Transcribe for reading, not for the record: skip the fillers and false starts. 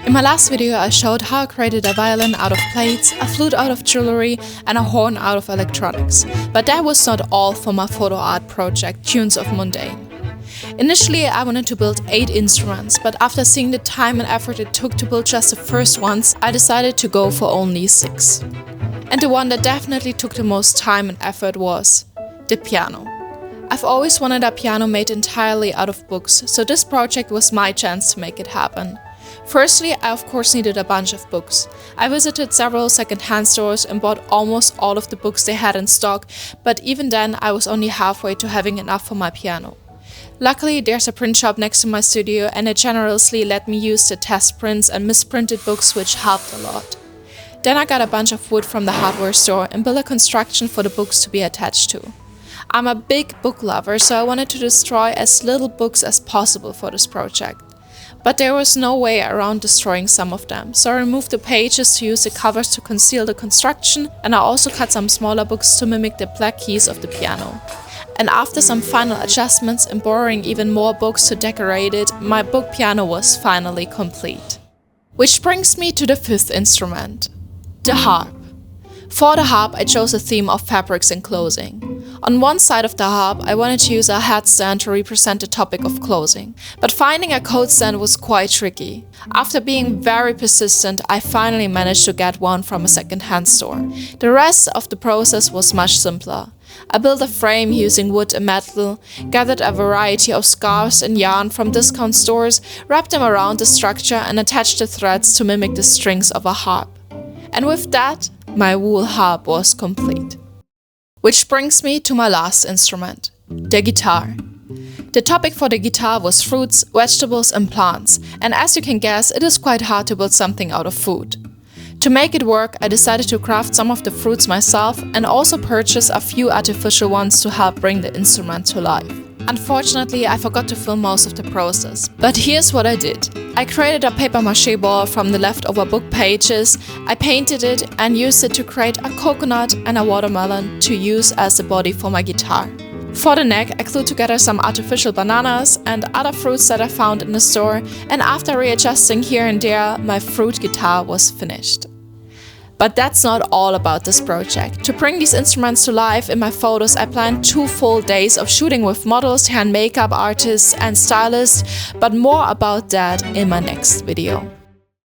In my last video I showed how I created a violin out of plates, a flute out of jewelry and a horn out of electronics. But that was not all for my photo art project, Tunes of Mundane. Initially I wanted to build 8 instruments, but after seeing the time and effort it took to build just the first ones, I decided to go for only 6. And the one that definitely took the most time and effort was the piano. I've always wanted a piano made entirely out of books, so this project was my chance to make it happen. Firstly, I of course needed a bunch of books. I visited several second-hand stores and bought almost all of the books they had in stock, but even then I was only halfway to having enough for my piano. Luckily, there's a print shop next to my studio and it generously let me use the test prints and misprinted books, which helped a lot. Then I got a bunch of wood from the hardware store and built a construction for the books to be attached to. I'm a big book lover, so I wanted to destroy as little books as possible for this project. But there was no way around destroying some of them, so I removed the pages to use the covers to conceal the construction, and I also cut some smaller books to mimic the black keys of the piano. And after some final adjustments and borrowing even more books to decorate it, my book piano was finally complete. Which brings me to the 5th instrument, the harp. For the harp I chose a theme of fabrics and clothing. On one side of the harp I wanted to use a headstand to represent the topic of clothing, but finding a coat stand was quite tricky. After being very persistent, I finally managed to get one from a second-hand store. The rest of the process was much simpler. I built a frame using wood and metal, gathered a variety of scarves and yarn from discount stores, wrapped them around the structure and attached the threads to mimic the strings of a harp. And with that, my wool harp was complete. Which brings me to my last instrument, the guitar. The topic for the guitar was fruits, vegetables and plants, and as you can guess, it is quite hard to build something out of food. To make it work, I decided to craft some of the fruits myself and also purchase a few artificial ones to help bring the instrument to life. Unfortunately, I forgot to film most of the process, but here's what I did. I created a papier-mâché ball from the leftover book pages, I painted it and used it to create a coconut and a watermelon to use as the body for my guitar. For the neck, I glued together some artificial bananas and other fruits that I found in the store, and after readjusting here and there, my fruit guitar was finished. But that's not all about this project. To bring these instruments to life in my photos, I planned 2 full days of shooting with models, hand makeup artists and stylists, but more about that in my next video.